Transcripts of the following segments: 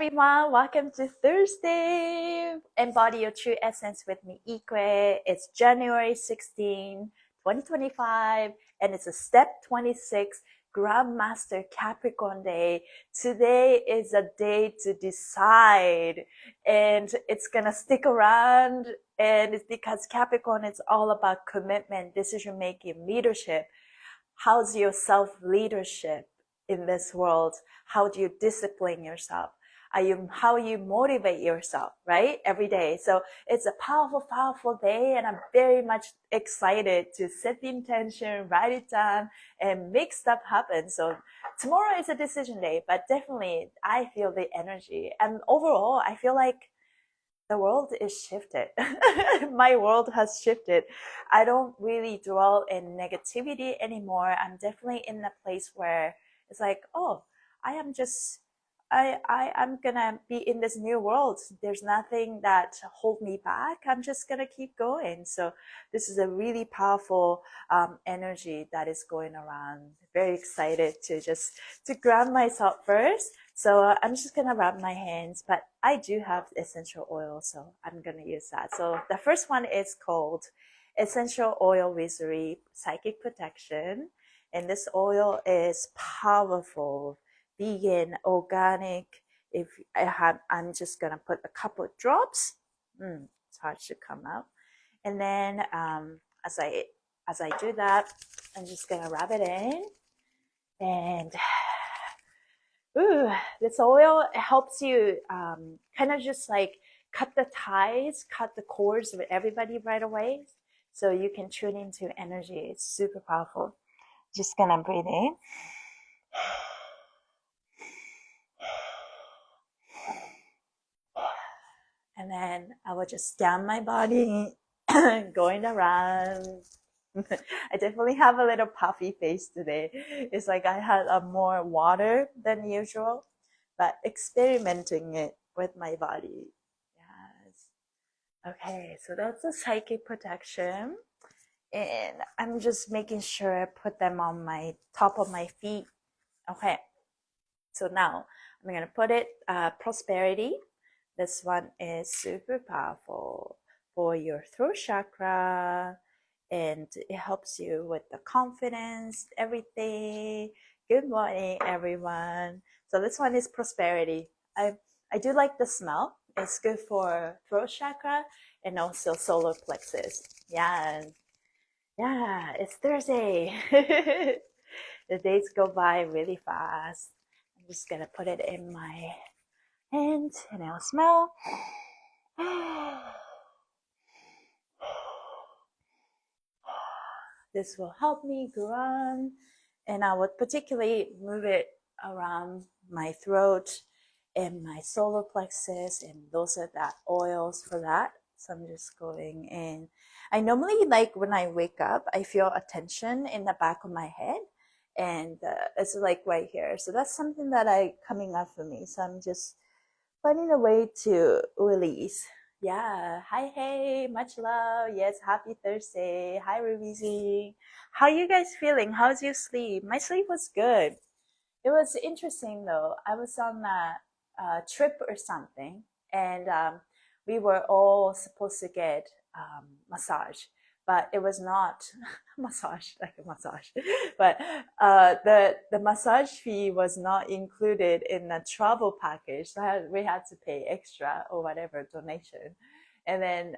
everyone, welcome to Thursday. Embody your true essence with me, Ikue. It's January 16, 2025, and it's a step 26 grandmaster Capricorn day. Today is a day to decide, and it's gonna stick around, and it's because Capricorn is all about commitment, decision making, leadership. How's your self leadership in this world? How do you discipline yourself? How you motivate yourself, right? Every day. So it's a powerful, powerful day, and I'm very much excited to set the intention, write it down, and make stuff happen. So tomorrow is a decision day, but definitely I feel the energy. And overall, I feel like the world is shifted. My world has shifted. I don't really dwell in negativity anymore. I'm definitely in a place where it's like, oh, I am just, I'm gonna be in this new world. There's nothing that hold me back. I'm just gonna keep going. So this is a really powerful energy that is going around. Very excited to ground myself first. So I'm just gonna rub my hands, but I do have essential oil, so I'm gonna use that. So the first one is called Essential Oil Wizardry Psychic Protection. And this oil is powerful, vegan, organic. I'm just gonna put a couple of drops. It's hard to come out. And then as I do that, I'm just gonna rub it in. And this oil helps you kind of just like cut the ties, cut the cords with everybody right away, so you can tune into energy. It's super powerful. Just gonna breathe in. And then I will just scan my body, going around. I definitely have a little puffy face today. It's like I had more water than usual, but experimenting it with my body. Yes. Okay, so that's the psychic protection. And I'm just making sure I put them on my top of my feet. Okay, so now I'm gonna put it prosperity. This one is super powerful for your throat chakra, and it helps you with the confidence, everything. Good morning, everyone. So this one is prosperity. I do like the smell. It's good for throat chakra and also solar plexus. Yeah, it's Thursday. The days go by really fast. I'm just gonna put it in my hand and I'll smell. This will help me ground, and I would particularly move it around my throat and my solar plexus, and those are that oils for that. So I'm just going in. I normally, like when I wake up, I feel a tension in the back of my head, and it's like right here. So that's something that coming up for me. So I'm just finding a way to release. Yeah. Hi, hey, much love. Yes, happy Thursday. Hi, Ruby. How are you guys feeling? How's your sleep? My sleep was good. It was interesting though. I was on a trip or something, and we were all supposed to get massage, but it was not massage like a massage. But the massage fee was not included in the travel package. So we had to pay extra or whatever donation, and then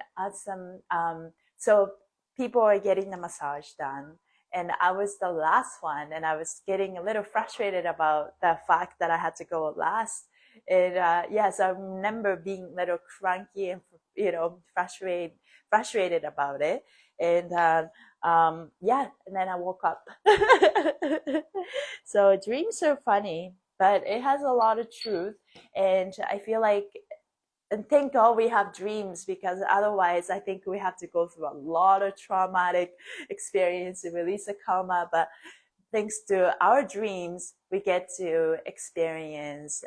so people are getting the massage done. And I was the last one, and I was getting a little frustrated about the fact that I had to go last. And yes, I remember being a little cranky and frustrated about it. And yeah, and then I woke up. So dreams are funny, but it has a lot of truth, and I feel like, and thank God we have dreams, because otherwise I think we have to go through a lot of traumatic experience to release the karma. But thanks to our dreams, we get to experience,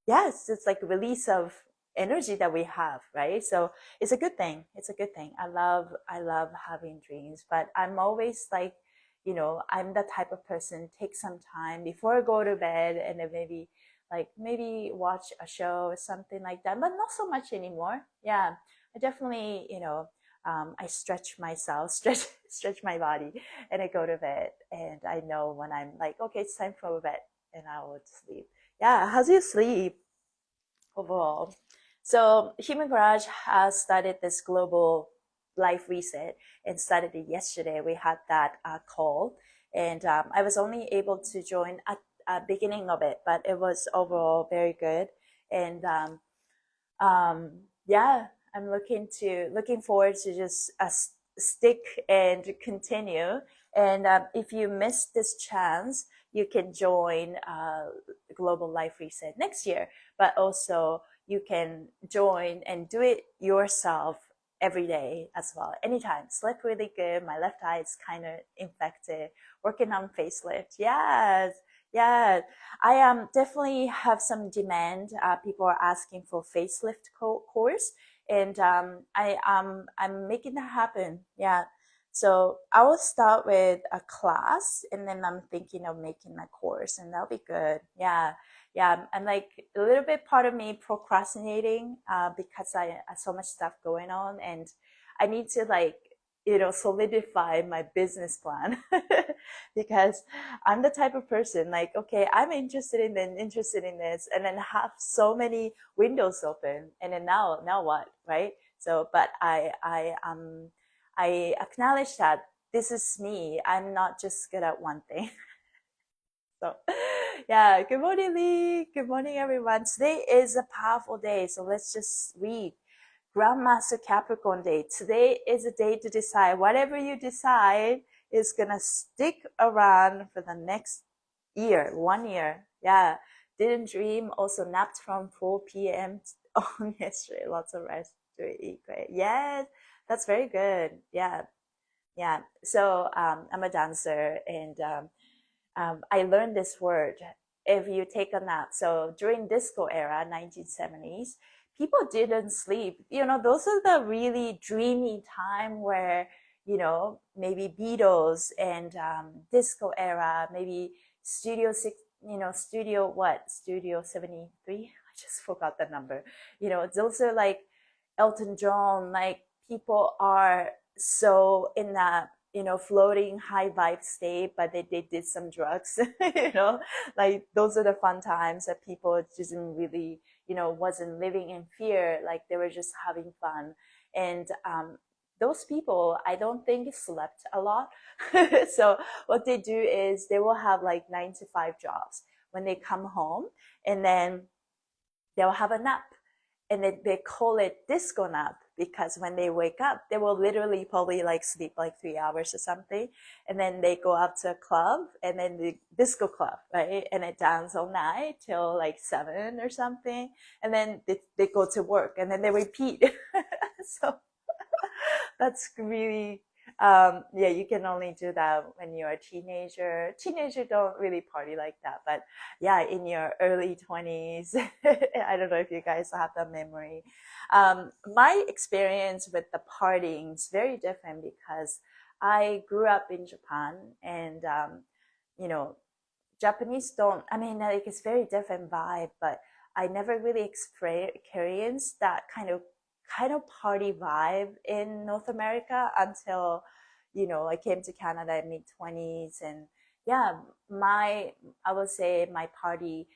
yes, it's like a release of energy that we have, right? So it's a good thing. It's a good thing. I love having dreams, but I'm always like, I'm the type of person, take some time before I go to bed, and then maybe like maybe watch a show or something like that, but not so much anymore. Yeah, I definitely, I stretch myself, stretch my body, and I go to bed. And I know when I'm like, okay, it's time for bed, and I will sleep. Yeah, how's your sleep overall? So Human Garage has started this global life reset and started it yesterday. We had that call, and I was only able to join at beginning of it, but it was overall very good. And yeah, I'm looking forward to just stick and continue. And if you missed this chance, you can join Global Life Reset next year. But also, you can join and do it yourself every day as well, anytime. Slept really good. My left eye is kind of infected. Working on facelift. Yes, yes. I definitely have some demand. People are asking for facelift course, and I'm making that happen. Yeah. So I will start with a class, and then I'm thinking of making my course, and that'll be good. Yeah. Yeah, I'm like a little bit part of me procrastinating because I have so much stuff going on, and I need to like solidify my business plan because I'm the type of person like, okay, I'm interested in this, and then have so many windows open, and then now what, right? So, but I acknowledge that this is me. I'm not just good at one thing. So, yeah, good morning, Lee. Good morning, everyone. Today is a powerful day. So let's just read Grandmaster Capricorn Day. Today is a day to decide. Whatever you decide is going to stick around for the next year, 1 year. Yeah. Didn't dream. Also napped from 4 p.m. on yesterday. Lots of rest to eat. Great. Yes, that's very good. Yeah. Yeah. So I'm a dancer, and I learned this word. If you take a nap, so during disco era, 1970s, people didn't sleep. Those are the really dreamy time where, maybe Beatles and disco era, maybe Studio Six, Studio what? Studio 73? I just forgot the number. Those are like Elton John, like people are so in that floating high vibe state, but they did some drugs, like those are the fun times that people just didn't really, wasn't living in fear, like they were just having fun. And those people, I don't think slept a lot. So what they do is they will have like 9 to 5 jobs when they come home, and then they'll have a nap, and they call it disco nap because when they wake up, they will literally probably like sleep like 3 hours or something, and then they go out to a club, and then the disco club, right? And they dance all night till like 7 or something, and then they go to work, and then they repeat. So that's really yeah, you can only do that when you're a teenager. Teenagers don't really party like that, but yeah, in your early 20s, I don't know if you guys have that memory. My experience with the partying is very different because I grew up in Japan, and you know Japanese don't, I mean, like it's very different vibe, but I never really experienced that kind of party vibe in North America until, I came to Canada in mid 20s. And yeah, I would say my party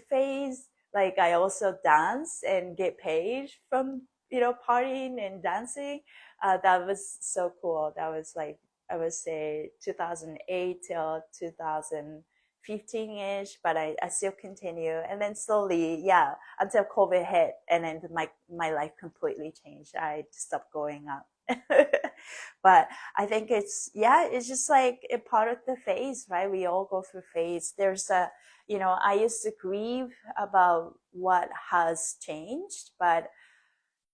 phase, like I also dance and get paid from, partying and dancing. That was so cool. That was like, I would say 2008 till 2015-ish, but I still continue. And then slowly, yeah, until COVID hit, and then my life completely changed. I stopped going up. But I think it's just like a part of the phase, right? We all go through phase. I used to grieve about what has changed, but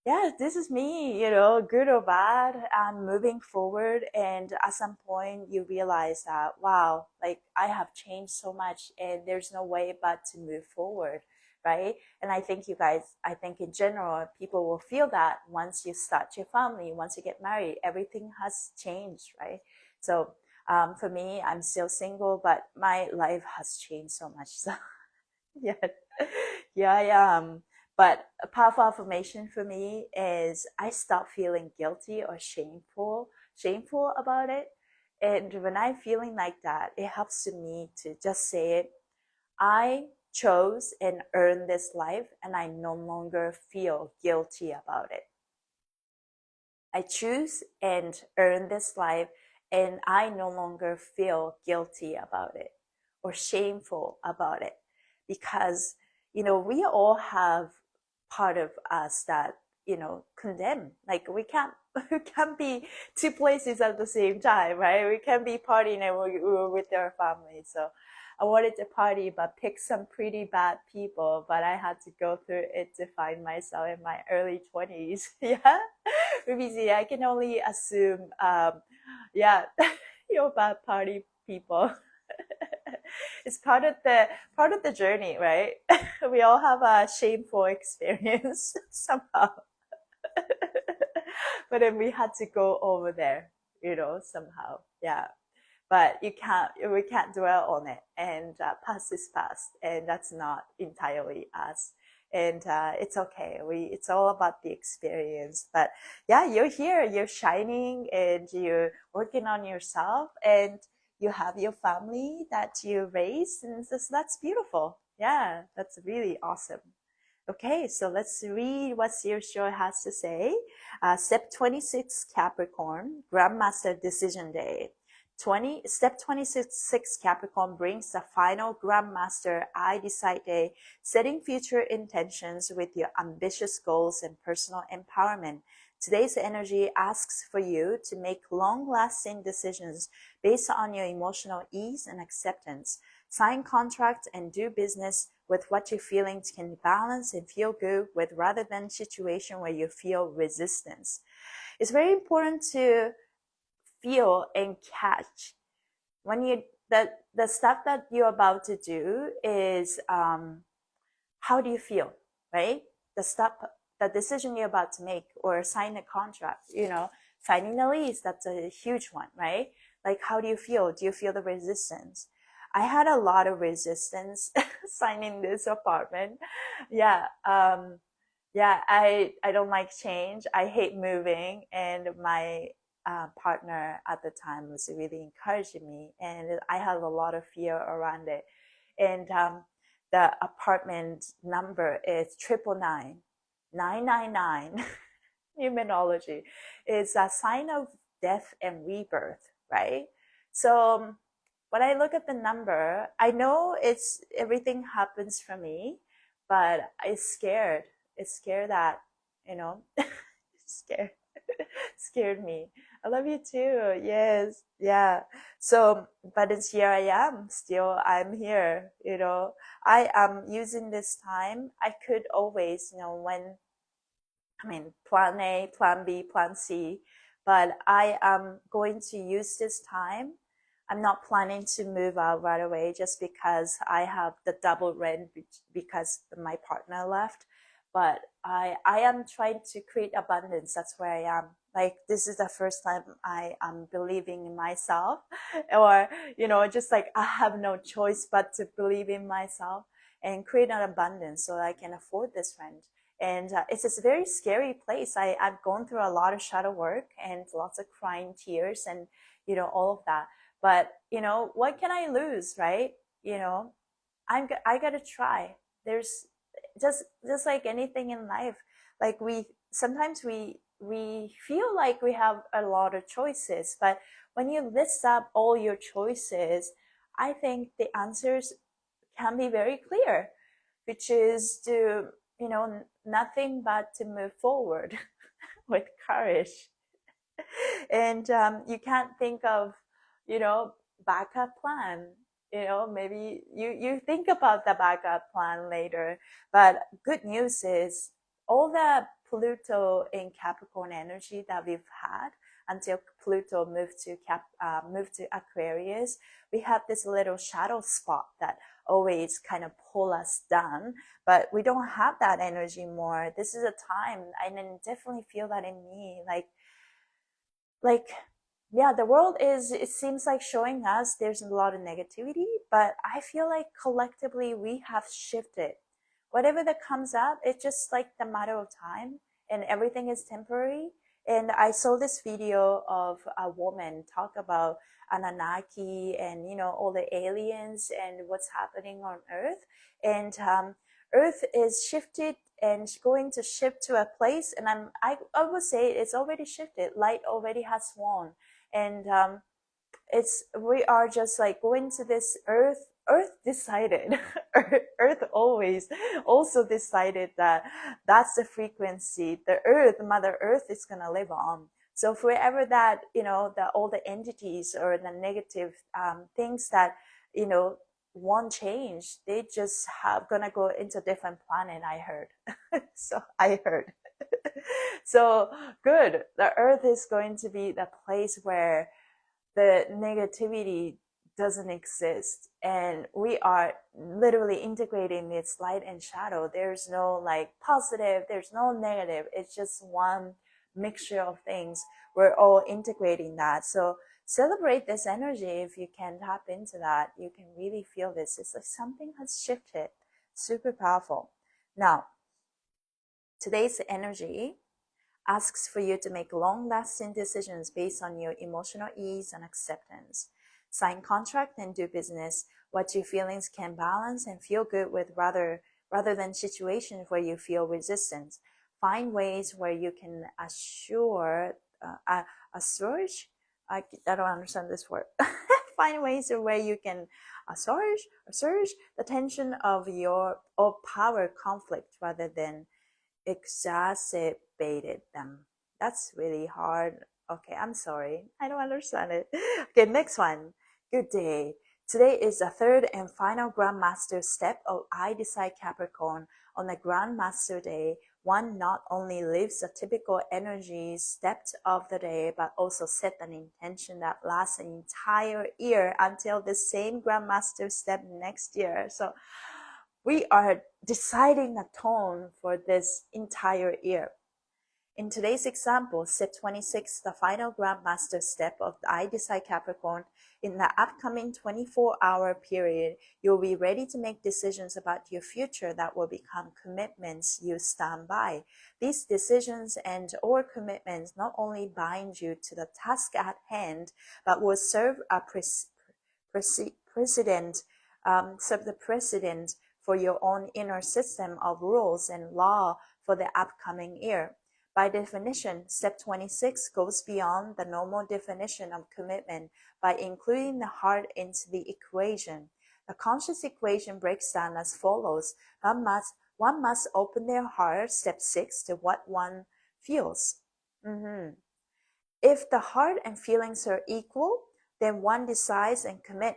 yeah, this is me, good or bad, moving forward. And at some point, you realize that, wow, like I have changed so much, and there's no way but to move forward, right? And I think in general, people will feel that once you start your family, once you get married, everything has changed, right? So for me, I'm still single, but my life has changed so much. So, yeah. Yeah, I am. But a powerful affirmation for me is I stop feeling guilty or shameful about it. And when I'm feeling like that, it helps me to just say it. I chose and earned this life, and I no longer feel guilty about it. I choose and earn this life, and I no longer feel guilty about it or shameful about it, because we all have part of us that condemn. Like we can't we can't be two places at the same time, right? We can't be partying and we're with our family. So I wanted to party, but pick some pretty bad people. But I had to go through it to find myself in my early 20s. Yeah, Ruby, I can only assume, yeah, you're bad party people. It's part of the journey, right? We all have a shameful experience somehow, but then we had to go over there, somehow. Yeah, but we can't dwell on it, and past is past, and that's not entirely us, and it's okay. It's all about the experience. But yeah, you're here, you're shining, and you're working on yourself, and you have your family that you raised, and that's beautiful. Yeah, that's really awesome. Okay, so let's read what Saoirse has to say. Step 26, Capricorn, Grandmaster Decision Day. Step 26 Capricorn brings the final Grandmaster I Decide Day, setting future intentions with your ambitious goals and personal empowerment. Today's energy asks for you to make long-lasting decisions based on your emotional ease and acceptance. Sign contracts and do business with what your feelings can balance and feel good with, rather than situation where you feel resistance. It's very important to feel and catch when the stuff that you're about to do is, how do you feel, right? The stuff, the decision you're about to make, or sign a contract, signing the lease, that's a huge one, right? Like, how do you feel? Do you feel the resistance? I had a lot of resistance signing this apartment. Yeah. Yeah, I don't like change. I hate moving, and my partner at the time was really encouraging me, and I had a lot of fear around it. And the apartment number is 999 numerology. It's a sign of death and rebirth, right? So when I look at the number, I know it's everything happens for me, but it's scared. It's scared that, you know, scared, scared me. I love you too. Yes. Yeah. So, but it's here I am. Still, I'm here. I am using this time. I could always, plan A, plan B, plan C, but I am going to use this time. I'm not planning to move out right away just because I have the double rent because my partner left. But I am trying to create abundance. That's where I am. Like, this is the first time I am believing in myself, or, just like I have no choice but to believe in myself and create an abundance so I can afford this rent. And it's a very scary place. I've gone through a lot of shadow work and lots of crying tears and, all of that. But, what can I lose, right? I got to try. There's just like anything in life. Like, sometimes we feel like we have a lot of choices, but when you list up all your choices, I think the answers can be very clear, which is to, nothing but to move forward with courage. And you can't think of, backup plan. Maybe you think about the backup plan later. But good news is, all the Pluto in Capricorn energy that we've had until Pluto moved to Aquarius, we have this little shadow spot that always kind of pull us down, but we don't have that energy more. This is a time, I can definitely feel that in me. Like, yeah, the world is, it seems like, showing us there's a lot of negativity, but I feel like collectively we have shifted. whatever that comes up, it's just like the matter of time, and everything is temporary. And I saw this video of a woman talk about Anunnaki and, all the aliens and what's happening on Earth. And Earth is shifted and going to shift to a place, and I would say it's already shifted. Light already has won, and we are just like going to this Earth decided. Earth always also decided that that's the frequency the Earth, Mother Earth, is going to live on. So forever that, all the entities or the negative things that, won't change, they just have gonna go into a different planet, I heard. So I heard. So good, the Earth is going to be the place where the negativity doesn't exist, and we are literally integrating its light and shadow. There's no like positive, there's no negative, it's just one mixture of things. We're all integrating that. So celebrate this energy. If you can tap into that, you can really feel this. It's like something has shifted. Super powerful. Now, today's energy asks for you to make long-lasting decisions based on your emotional ease and acceptance. Sign contract and do business what your feelings can balance and feel good with, rather than situations where you feel resistance. Find ways where you can assuage. I don't understand this word. Find ways where you can assuage the tension of power conflict rather than exacerbated them. That's really hard. Okay, I'm sorry. I don't understand it. Okay, next one. Good day. Today is the third and final grandmaster step of I Decide Capricorn. On the grandmaster day, one not only lives the typical energy steps of the day, but also set an intention that lasts an entire year until the same grandmaster step next year. So we are deciding the tone for this entire year. In today's example, step 26, the final grandmaster step of the I Decide Capricorn, in the upcoming 24-hour period, you'll be ready to make decisions about your future that will become commitments you stand by. These decisions and or commitments not only bind you to the task at hand, but will serve a precedent for your own inner system of rules and law for the upcoming year. By definition, step 26 goes beyond the normal definition of commitment by including the heart into the equation. The conscious equation breaks down as follows. One must open their heart, step 6, to what one feels. If the heart and feelings are equal, then one decides and commit.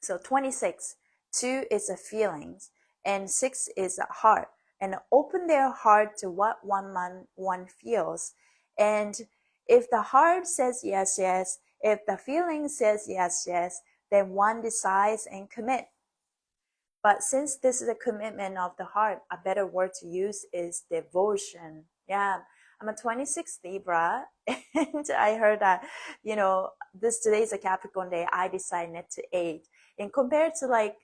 So 26, 2 is the feelings, and 6 is the heart. And open their heart to what one feels. And if the heart says yes, yes, if the feeling says yes, yes, then one decides and commit. But since this is a commitment of the heart, a better word to use is devotion. Yeah, I'm a 26 Libra, and I heard that, today is a Capricorn day. I decided to 8. And compared to like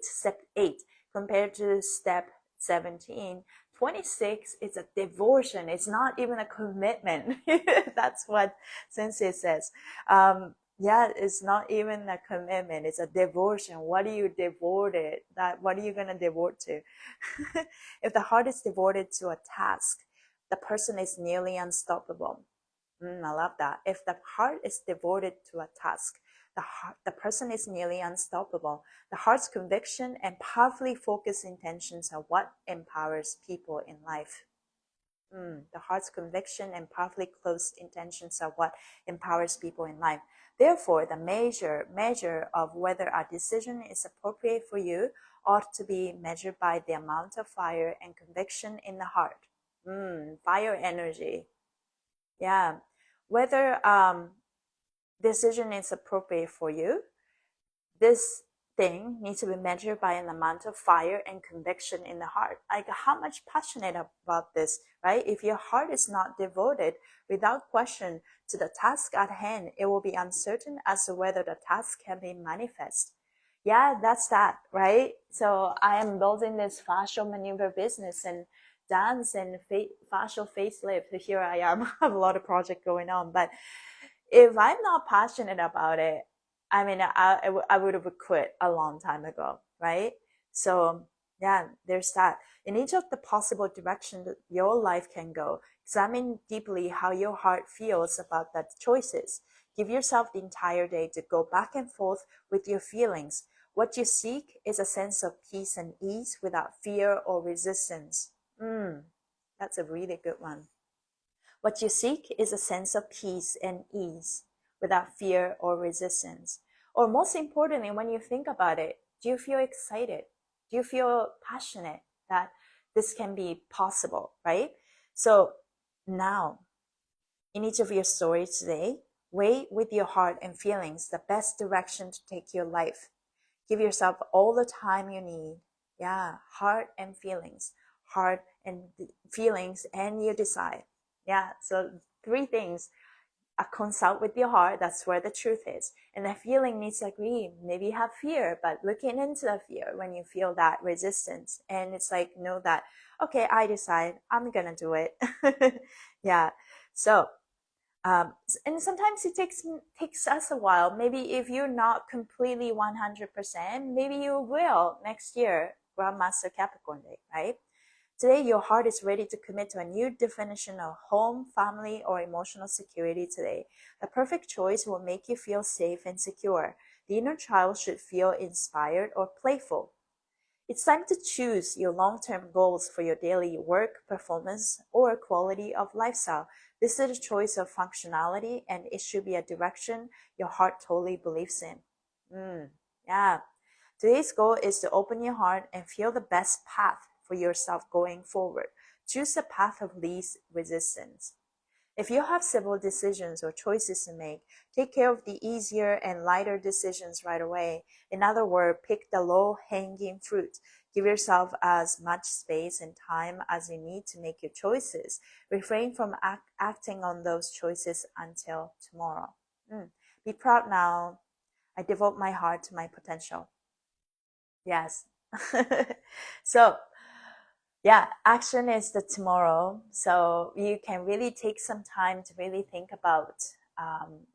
step 8, compared to step 17, 26 is a devotion. It's not even a commitment. That's what Sensei says. It's not even a commitment. It's a devotion. What are you devoted? What are you going to devote to? If the heart is devoted to a task, the person is nearly unstoppable. I love that. If the heart is devoted to a task, the person is nearly unstoppable. The heart's conviction and powerfully focused intentions are what empowers people in life. The heart's conviction and powerfully close intentions are what empowers people in life. Therefore, the measure of whether a decision is appropriate for you ought to be measured by the amount of fire and conviction in the heart. Fire energy. Yeah. Whether decision is appropriate for you, this thing needs to be measured by an amount of fire and conviction in the heart. Like how much passionate about this, right? If your heart is not devoted, without question, to the task at hand, it will be uncertain as to whether the task can be manifest. Yeah, that's that, right? So I am building this facial maneuver business and dance and facial facelift. So here I am, I have a lot of project going on. But if I'm not passionate about it, I mean, I would have quit a long time ago, right? So yeah, there's that. In each of the possible directions that your life can go, examine deeply how your heart feels about that choices. Give yourself the entire day to go back and forth with your feelings. What you seek is a sense of peace and ease without fear or resistance. That's a really good one. What you seek is a sense of peace and ease without fear or resistance. Or most importantly, when you think about it, do you feel excited? Do you feel passionate that this can be possible, right? So now, in each of your stories today, weigh with your heart and feelings the best direction to take your life. Give yourself all the time you need. Yeah, heart and feelings. Heart and feelings, and you decide. Yeah, so three things. Consult with your heart, that's where the truth is. And the feeling needs to agree. Maybe you have fear, but looking into the fear when you feel that resistance. And it's like, know that, okay, I decide I'm gonna do it. Yeah. So and sometimes it takes us a while. Maybe if you're not completely 100%, maybe you will next year, Grandmaster Capricorn Day, right? Today, your heart is ready to commit to a new definition of home, family, or emotional security today. The perfect choice will make you feel safe and secure. The inner child should feel inspired or playful. It's time to choose your long-term goals for your daily work, performance, or quality of lifestyle. This is a choice of functionality, and it should be a direction your heart totally believes in. Yeah. Today's goal is to open your heart and feel the best path for yourself going forward. Choose the path of least resistance. If you have several decisions or choices to make, take care of the easier and lighter decisions right away. In other words, pick the low-hanging fruit. Give yourself as much space and time as you need to make your choices. Refrain from acting on those choices until tomorrow. Be proud now. I devote my heart to my potential. Yes. So yeah, action is the tomorrow. So you can really take some time to really think about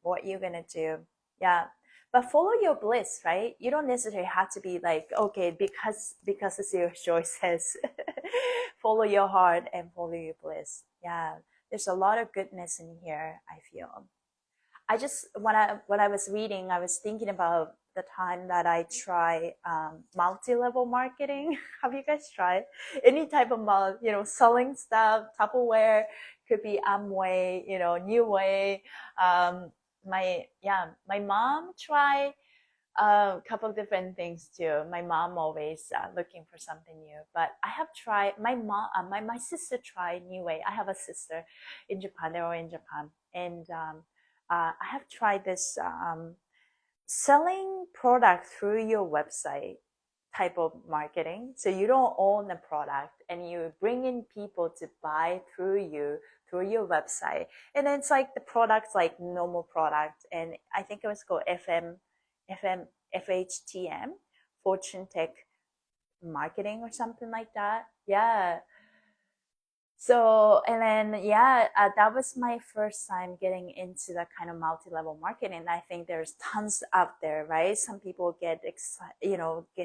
what you're gonna do. Yeah, but follow your bliss, right? You don't necessarily have to be like, okay, because it's your choices. Follow your heart and follow your bliss. Yeah, there's a lot of goodness in here, I feel. I just when I was reading, I was thinking about the time that I try multi-level marketing. Have you guys tried any type of selling stuff, Tupperware, could be Amway, New Way. My mom tried a couple of different things too. My mom always looking for something new, but I have tried. My sister tried New Way. I have a sister in Japan. They're all in Japan, and I have tried this selling product through your website type of marketing. So you don't own the product, and you bring in people to buy through you through your website, and then it's like the product's like normal product, and I think it was called FM, FHTM, Fortune Tech Marketing or something like that. Yeah. So, and then, yeah, that was my first time getting into that kind of multi-level marketing. I think there's tons out there, right? Some people get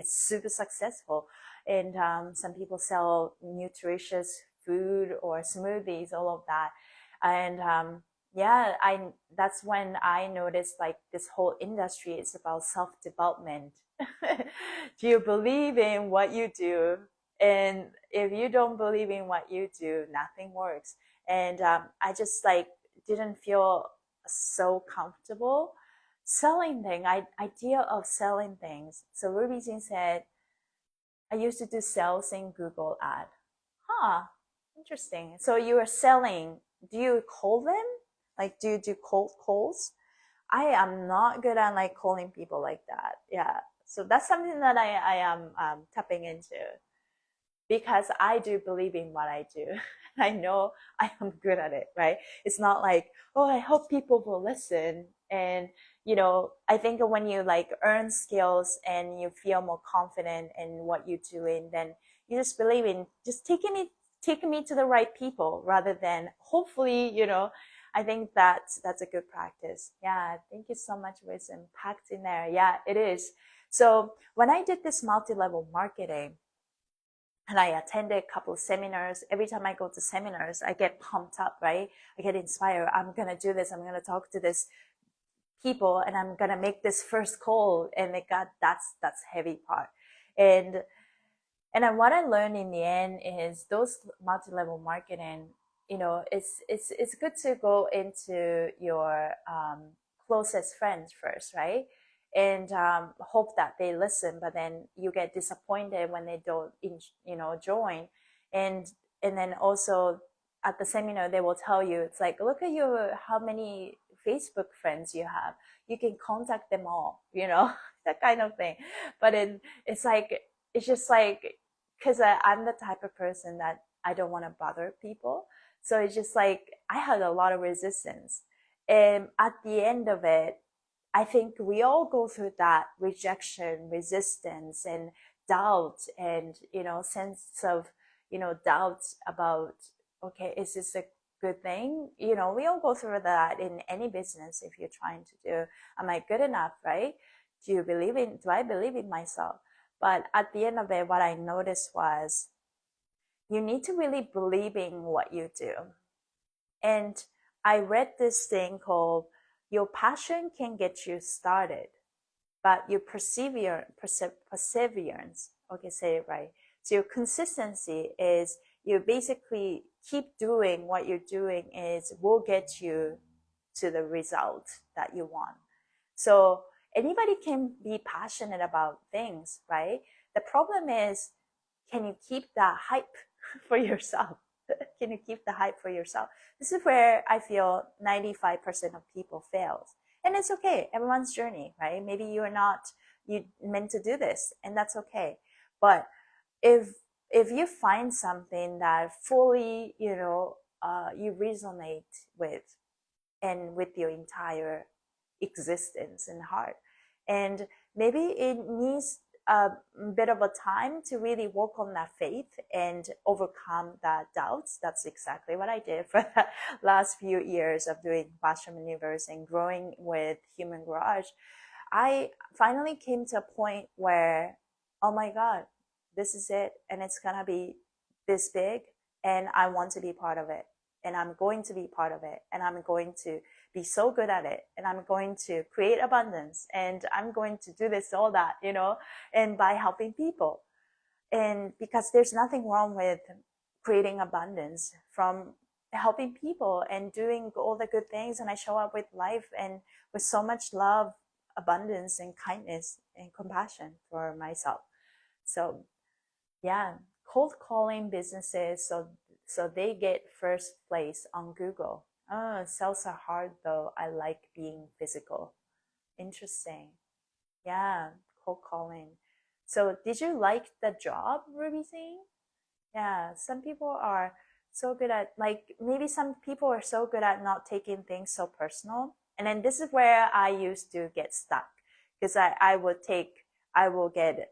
super successful, and some people sell nutritious food or smoothies, all of that. And yeah, that's when I noticed like this whole industry is about self-development. Do you believe in what you do? And if you don't believe in what you do, nothing works. And I just like didn't feel so comfortable selling things. Idea of selling things. So Ruby Jean said, I used to do sales in Google ad. Huh, interesting. So you are selling. Do you call them? Like, do you do cold calls? I am not good at like calling people like that. Yeah. So that's something that I am tapping into, because I do believe in what I do. I know I am good at it, right? It's not like, oh, I hope people will listen and I think when you like earn skills and you feel more confident in what you're doing, then you just believe in just taking me to the right people rather than hopefully, I think that's a good practice. Yeah, thank you so much, wisdom packed in there. Yeah, it is. So when I did this multi-level marketing, and I attended a couple of seminars. Every time I go to seminars, I get pumped up, right? I get inspired. I'm gonna do this. I'm gonna talk to this people, and I'm gonna make this first call. And that's heavy part. And and then what I learned in the end is those multi-level marketing, it's good to go into your closest friends first, right? And hope that they listen, but then you get disappointed when they don't, join. And and then also at the seminar they will tell you, it's like, look at your how many Facebook friends you have. You can contact them all, that kind of thing. But it's like it's just like because I'm the type of person that I don't want to bother people. So it's just like I had a lot of resistance. And at the end of it, I think we all go through that rejection, resistance, and doubt, and sense of doubt about, okay, is this a good thing? We all go through that in any business. If you're trying to do, am I good enough, right? Do I believe in myself? But at the end of it, what I noticed was you need to really believe in what you do. And I read this thing called your passion can get you started, but your perseverance, okay, say it right. So your consistency is you basically keep doing what you're doing is will get you to the result that you want. So anybody can be passionate about things, right? The problem is, can you keep that hype for yourself? Can you keep the hype for yourself? This is where I feel 95% of people fails. And it's okay. Everyone's journey, right? Maybe you're not you meant to do this, and that's okay. But if if you find something that fully, you resonate with, and with your entire existence and heart. And maybe it needs a bit of a time to really work on that faith and overcome that doubts. That's exactly what I did for the last few years of doing Fascia Maneuvers and growing with Human Garage. I finally came to a point where, oh my God, this is it. And it's going to be this big. And I want to be part of it. And I'm going to be part of it. And I'm going to be so good at it. And I'm going to create abundance. And I'm going to do this, all that, and by helping people. And because there's nothing wrong with creating abundance from helping people and doing all the good things. And I show up with life and with so much love, abundance, and kindness and compassion for myself. So yeah, cold calling businesses so they get first place on Google. Oh, sales are hard though. I like being physical. Interesting. Yeah, cold calling. So did you like the job, Ruby thing? Yeah, some people are so good at, like, maybe some people are so good at not taking things so personal. And then this is where I used to get stuck because I will get,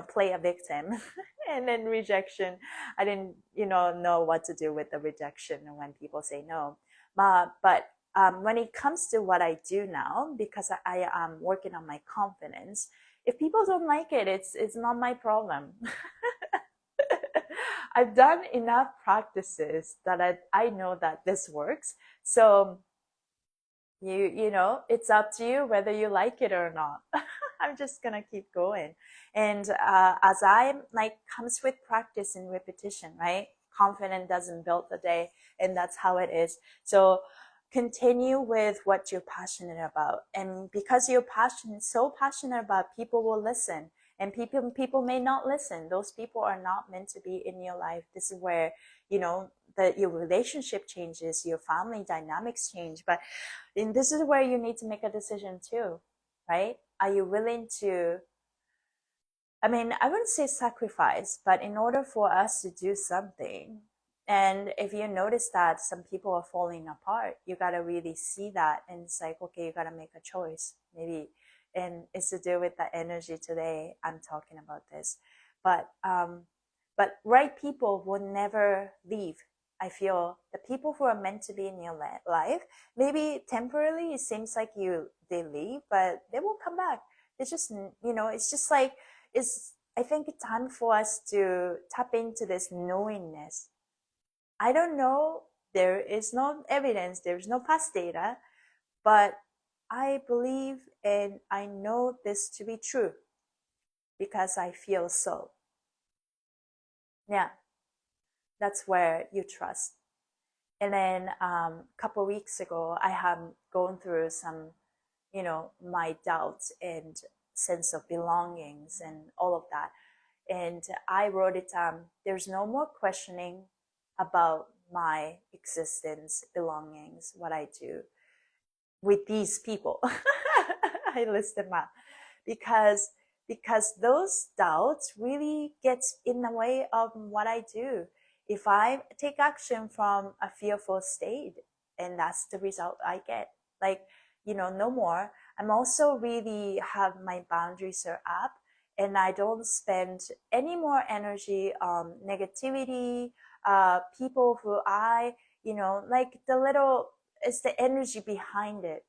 play a victim and then rejection. I didn't, know what to do with the rejection when people say no. But when it comes to what I do now, because I am working on my confidence, if people don't like it, it's not my problem. I've done enough practices that I know that this works. So it's up to you whether you like it or not. I'm just gonna keep going. And as I like comes with practice and repetition, right? Confidence doesn't build the day, and that's how it is. So continue with what you're passionate about, and because you're so passionate about, people will listen. And people may not listen. Those people are not meant to be in your life. This is where that your relationship changes, your family dynamics change. But this is where you need to make a decision too, right? Are you willing to, I wouldn't say sacrifice, but in order for us to do something, And if you notice that some people are falling apart, you got to really see that. And it's like, okay, you got to make a choice maybe. And it's to do with the energy today. I'm talking about this. But right people will never leave. I feel the people who are meant to be in your life, maybe temporarily it seems like they leave, but they will come back. It's just, it's just like, I think it's time for us to tap into this knowingness. I don't know. There is no evidence. There's no past data, but I believe and I know this to be true because I feel so. Yeah, that's where you trust. And then a couple of weeks ago, I have gone through some, my doubts and sense of belongings and all of that. And I wrote it down. There's no more questioning about my existence, belongings, what I do with these people. I list them up because those doubts really gets in the way of what I do. If I take action from a fearful state, and that's the result I get, like, no more. I'm also really have my boundaries are up, and I don't spend any more energy on negativity, people who like it's the energy behind it.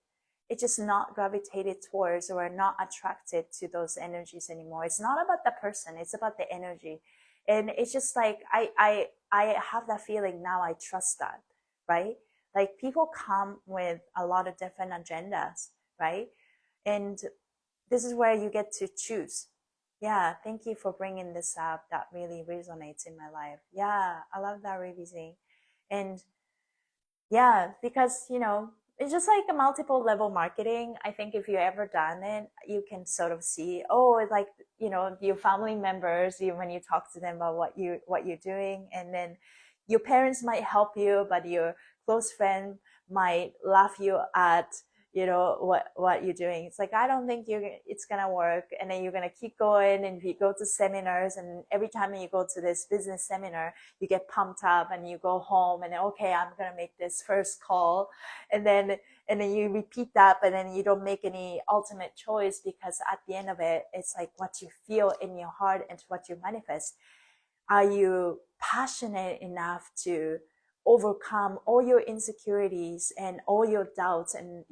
It's just not gravitated towards or not attracted to those energies anymore. It's not about the person, it's about the energy. And it's just like I have that feeling now. I trust that, right? Like people come with a lot of different agendas, right? And this is where you get to choose. Yeah, thank you for bringing this up. That really resonates in my life. Yeah, I love that revising. And yeah, because it's just like a multiple level marketing. I think if you ever done it, you can sort of see, oh, it's like, your family members, when you talk to them about what you're doing, and then your parents might help you, but your close friend might laugh you at what you're doing. It's like, I don't think it's gonna work. And then you're gonna keep going, and if you go to seminars, and every time you go to this business seminar, you get pumped up, and you go home, and then, okay, I'm gonna make this first call, and then you repeat that, but then you don't make any ultimate choice, because at the end of it, it's like what you feel in your heart and what you manifest. Are you passionate enough to overcome all your insecurities and all your doubts, and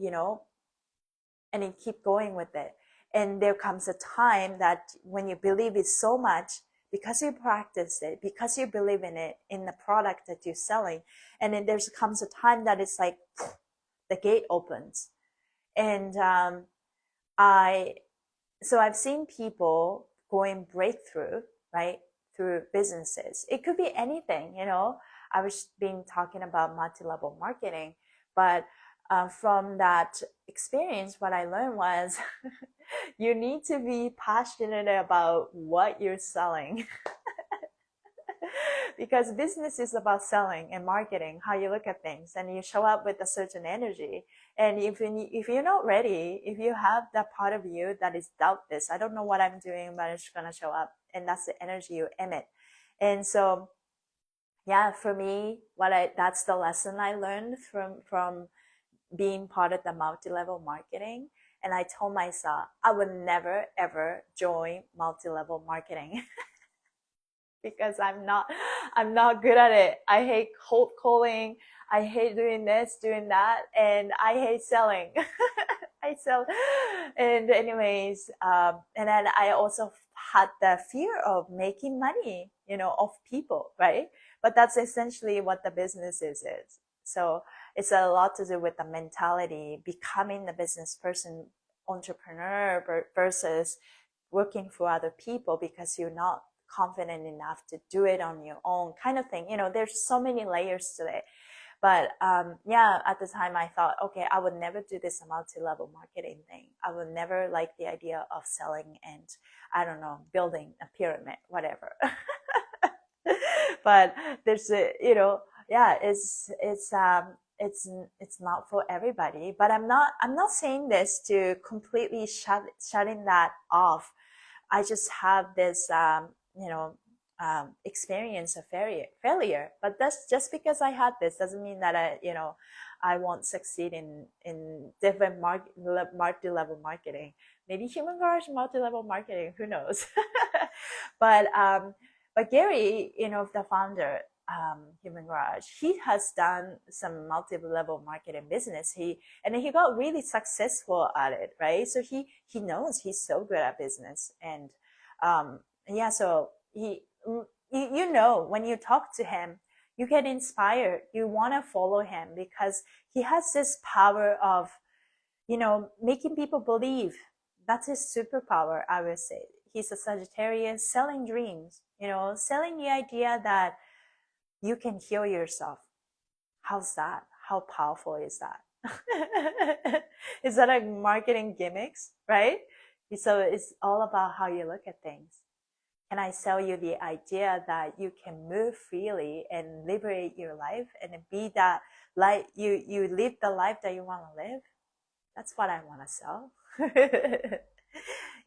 and then keep going with it? And there comes a time that when you believe it so much, because you practice it, because you believe in it, in the product that you're selling, and then there comes a time that it's like the gate opens. And I've seen people going breakthrough, right, through businesses. It could be anything, I was talking about multi-level marketing, but from that experience, what I learned was you need to be passionate about what you're selling. Because business is about selling and marketing, how you look at things, and you show up with a certain energy. And if you're not ready, if you have that part of you that is doubt this, I don't know what I'm doing, but it's gonna show up, and that's the energy you emit. And so, yeah, for me, that's the lesson I learned from being part of the multi-level marketing. And I told myself I would never ever join multi-level marketing. Because I'm not good at it. I hate cold calling. I hate doing this, doing that, and I hate selling. I sell. And anyways, and then I also had the fear of making money, of people, right? But that's essentially what the business is. So it's a lot to do with the mentality, becoming the business person, entrepreneur versus working for other people because you're not confident enough to do it on your own, kind of thing. There's so many layers to it. But yeah, at the time I thought, okay, I would never do this multi-level marketing thing. I would never like the idea of selling and, I don't know, building a pyramid, whatever. But there's yeah, it's not for everybody. But I'm not saying this to completely shutting that off. I just have this experience a failure. But that's just because I had this doesn't mean that I won't succeed in different multi-level marketing. Maybe human garage multi-level marketing, who knows? but but Gary, the founder, Human Garage, he has done some multi-level marketing business. He got really successful at it, right? So he knows, he's so good at business. And yeah, so when you talk to him, you get inspired, you want to follow him, because he has this power of making people believe. That's his superpower, I would say. He's a Sagittarius, selling dreams, selling the idea that you can heal yourself. How's that? How powerful is that? Is that like marketing gimmicks, right? So it's all about how you look at things. Can I sell you the idea that you can move freely and liberate your life and be that light? You live the life that you want to live. That's what I want to sell.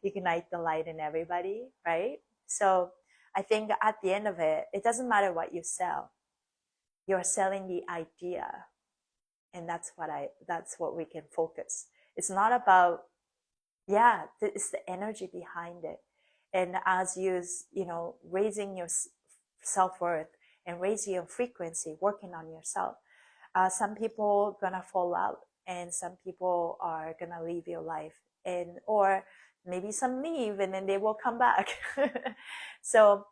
Ignite the light in everybody, right? So I think at the end of it, it doesn't matter what you sell. You're selling the idea. And that's what we can focus. It's not about, it's the energy behind it. And as you raising your self-worth and raising your frequency, working on yourself, some people gonna fall out, and some people are gonna leave your life, or maybe some leave and then they will come back. So,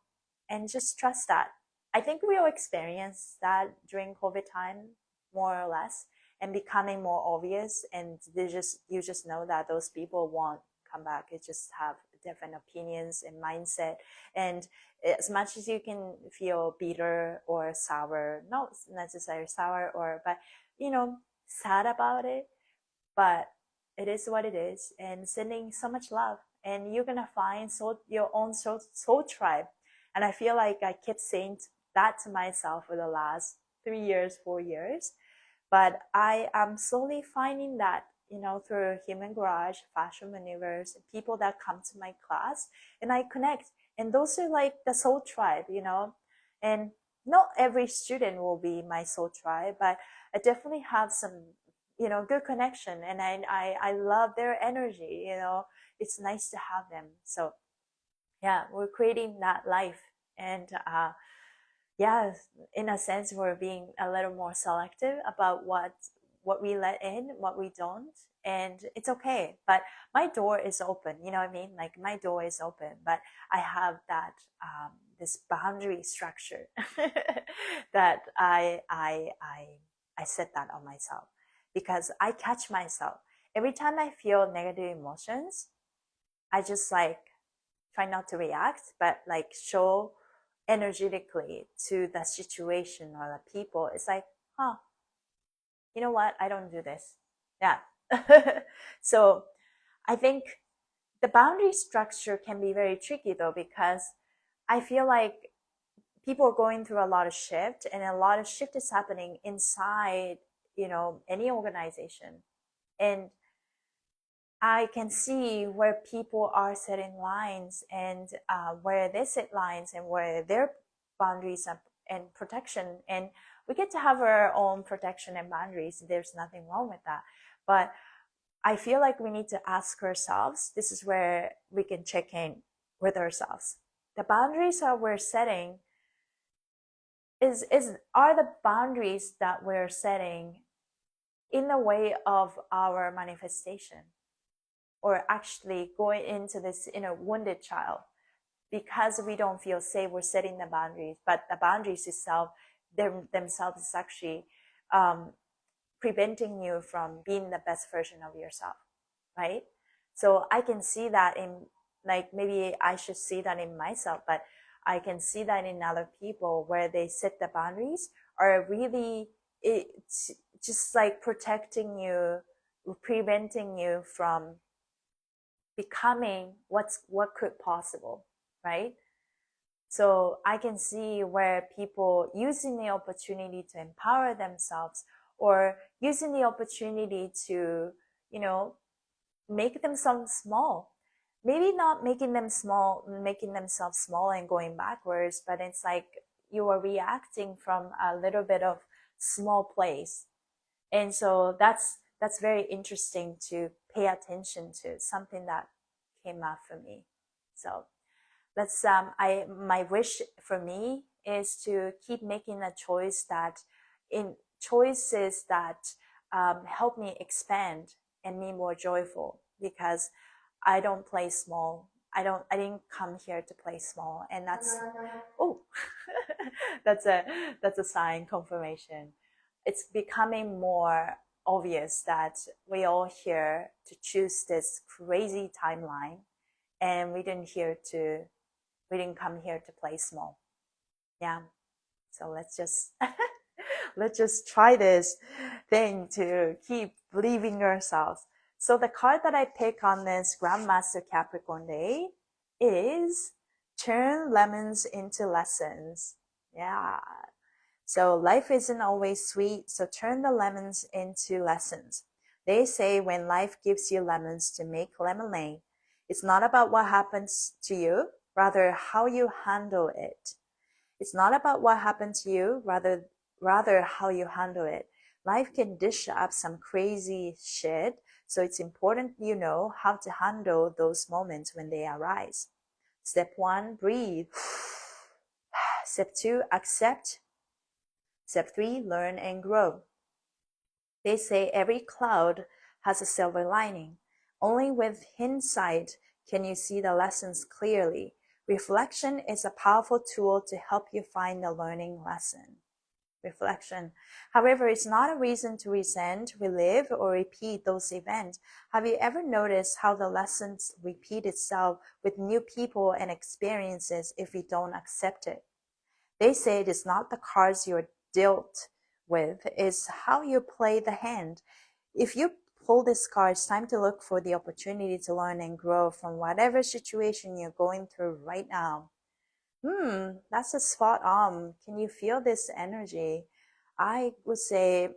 and just trust that. I think we all experience that during COVID time, more or less, and becoming more obvious. And you just know that those people won't come back. They just have different opinions and mindset. And as much as you can feel bitter or sour, not necessarily sour, but sad about it, but it is what it is. And sending so much love, and you're gonna find your own soul tribe. And I feel like I kept saying that to myself for the last 3 years, 4 years. But I am slowly finding that, through Human Garage, Fascia Maneuvers, people that come to my class, and I connect. And those are like the soul tribe, and not every student will be my soul tribe, but I definitely have some, good connection. And I love their energy, it's nice to have them. So yeah, we're creating that life. And yeah, in a sense, we're being a little more selective about what we let in, what we don't, and it's okay. But my door is open, you know what I mean? Like, my door is open, but I have that this boundary structure that I set that on myself, because I catch myself every time I feel negative emotions. I just like try not to react, but like show energetically to the situation or the people. It's like, you know what? I don't do this. Yeah. So I think the boundary structure can be very tricky though, because I feel like people are going through a lot of shift, and a lot of shift is happening inside, any organization. And I can see where people are setting lines, and where they set lines, and where their boundaries and protection. And we get to have our own protection and boundaries. There's nothing wrong with that. But I feel like we need to ask ourselves, this is where we can check in with ourselves. The boundaries that we're setting are the boundaries that we're setting in the way of our manifestation, or actually going into this wounded child, because we don't feel safe, we're setting the boundaries, but the boundaries itself themselves is actually preventing you from being the best version of yourself, right? So I can see that in, like, maybe I should see that in myself, but I can see that in other people, where they set the boundaries are really, it's just like protecting you, preventing you from becoming what could possible, right? So I can see where people using the opportunity to empower themselves, or using the opportunity to, make themselves small, maybe not making them small, making themselves small and going backwards, but it's like you are reacting from a little bit of small place. And so that's very interesting to pay attention to, something that came up for me. So let's my wish for me is to keep making a choice that in choices that help me expand and be more joyful, because I don't play small. I didn't come here to play small, and that's oh that's a sign, confirmation. It's becoming more obvious that we all here to choose this crazy timeline, and we didn't come here to play small. Yeah. So let's just let's just try this thing to keep believing ourselves. So the card that I pick on this Grandmaster Capricorn day is turn lemons into lessons. Yeah. So life isn't always sweet, so turn the lemons into lessons. They say when life gives you lemons to make lemonade, it's not about what happens to you, rather how you handle it. It's not about what happened to you, rather how you handle it. Life can dish up some crazy shit, so it's important you know how to handle those moments when they arise. Step 1, breathe. Step 2, accept. Step 3, learn and grow. They say every cloud has a silver lining. Only with hindsight can you see the lessons clearly. Reflection is a powerful tool to help you find the learning lesson. Reflection. However, it's not a reason to resent, relive, or repeat those events. Have you ever noticed how the lessons repeat itself with new people and experiences if you don't accept it? They say it is not the cards you're dealt with, it's how you play the hand. If you pull this card, it's time to look for the opportunity to learn and grow from whatever situation you're going through right now. That's a spot on. Can you feel this energy? I would say,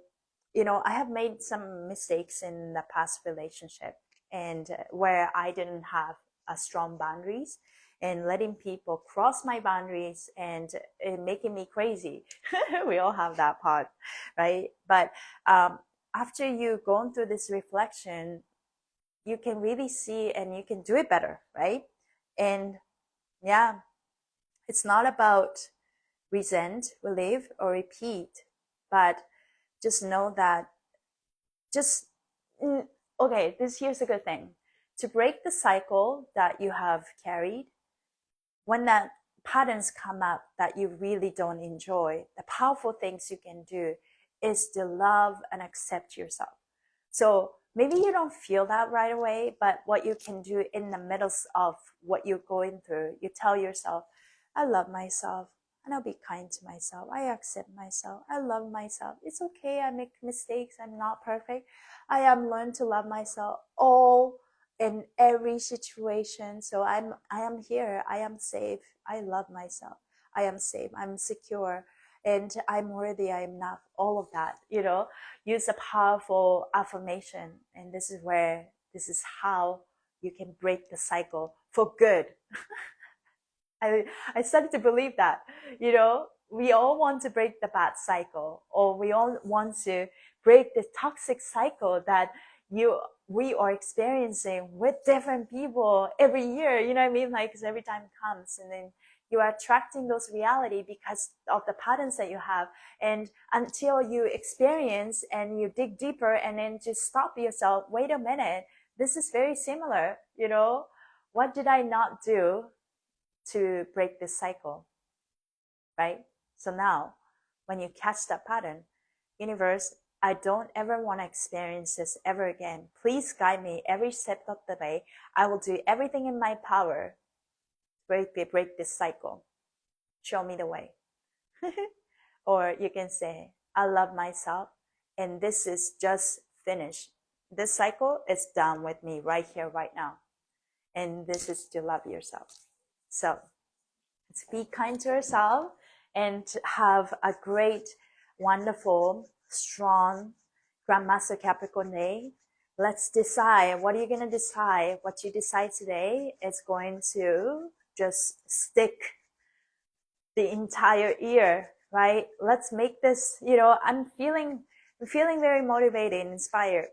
I have made some mistakes in the past relationship, and where I didn't have a strong boundaries, and letting people cross my boundaries and making me crazy. We all have that part, right? But after you've gone through this reflection, you can really see and you can do it better, right? And yeah, it's not about resent, relive, or repeat, but just know that just okay, here's a good thing. To break the cycle that you have carried, when that patterns come up that you really don't enjoy, the powerful things you can do is to love and accept yourself. So maybe you don't feel that right away, but what you can do in the middle of what you're going through, you tell yourself, I love myself and I'll be kind to myself. I accept myself. I love myself. It's okay. I make mistakes. I'm not perfect. I am learned to love myself all in every situation. So I am here. I am safe. I love myself. I am safe. I'm secure. And I'm worthy. I am enough. All of that, use a powerful affirmation. And this is how you can break the cycle for good. I started to believe that, we all want to break the bad cycle, or we all want to break the toxic cycle that we are experiencing with different people every year. You know what I mean? Like, 'cause every time it comes, and then you are attracting those reality because of the patterns that you have. And until you experience and you dig deeper and then just stop yourself, wait a minute, this is very similar, what did I not do to break this cycle, right? So now, when you catch that pattern, universe, I don't ever want to experience this ever again. Please guide me every step of the way. I will do everything in my power to break this cycle. Show me the way. Or you can say, I love myself, and this is just finished. This cycle is done with me right here, right now. And this is to love yourself. So let's be kind to yourself and have a great, wonderful, strong Grandmaster Capricorn day. let's decide. What are you going to decide? What you decide today is going to just stick the entire year, right? Let's make this, I'm feeling very motivated and inspired.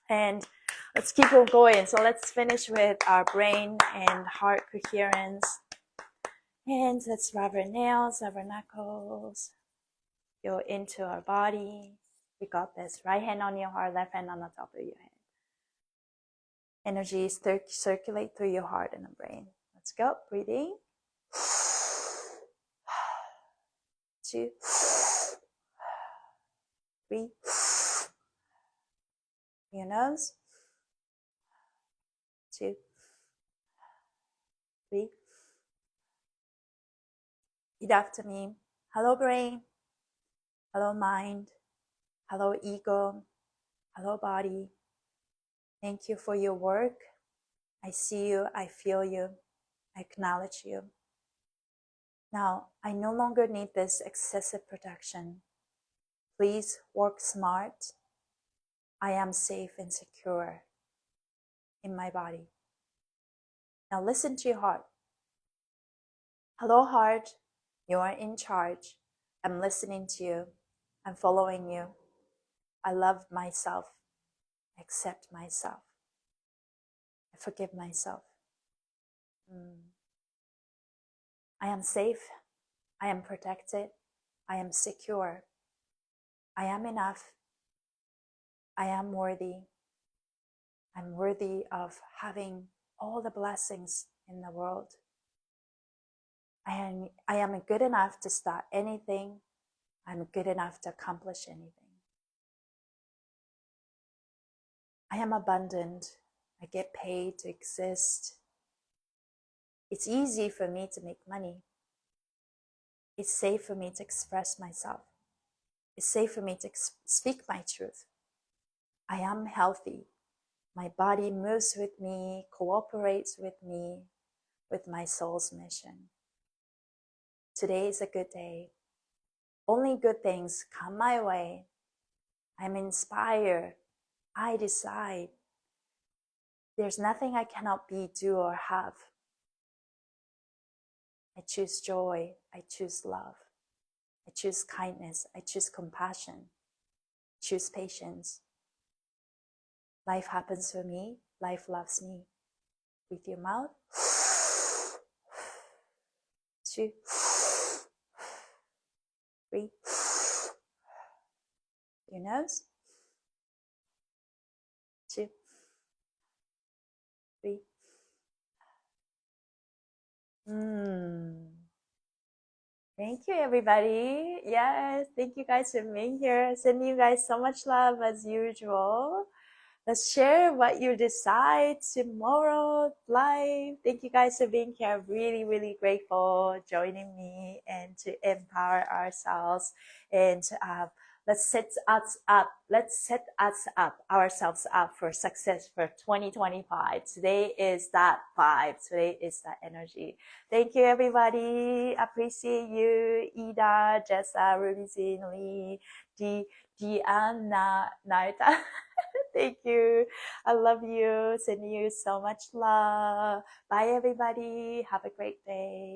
And let's keep on going. So let's finish with our brain and heart coherence. And let's rub our nails, rub our knuckles. Go into our body. We got this. Right hand on your heart, left hand on the top of your head. Energies circulate through your heart and the brain. Let's go. Breathing. 2, 3. Your nose. 2, 3. Repeat after me. Hello, brain. Hello, mind. Hello, ego. Hello, body. Thank you for your work. I see you. I feel you. I acknowledge you. Now, I no longer need this excessive protection. Please work smart. I am safe and secure in my body. Now listen to your heart. Hello, heart. You are in charge. I'm listening to you. I'm following you. I love myself. I accept myself. I forgive myself. I am safe. I am protected. I am secure. I am enough. I am worthy. I'm worthy of having all the blessings in the world. I am good enough to start anything. I'm good enough to accomplish anything. I am abundant. I get paid to exist. It's easy for me to make money. It's safe for me to express myself. It's safe for me to speak my truth. I am healthy. My body moves with me, cooperates with me, with my soul's mission. Today is a good day. Only good things come my way. I'm inspired. I decide. There's nothing I cannot be, do, or have. I choose joy. I choose love. I choose kindness. I choose compassion. I choose patience. Life happens for me. Life loves me. With your mouth. 2, 3. Your nose. 2, 3. Thank you, everybody. Yes, thank you guys for being here. Sending you guys so much love as usual. Let's share what you decide tomorrow live. Thank you guys for being here. Really, really grateful joining me and to empower ourselves and let's set ourselves up for success for 2025. Today is that vibe. Today is that energy. Thank you, everybody. Appreciate you. Ida, Jessa, Ruby, Lee, Deanna, Narita. Thank you. I love you. Sending you so much love. Bye, everybody. Have a great day.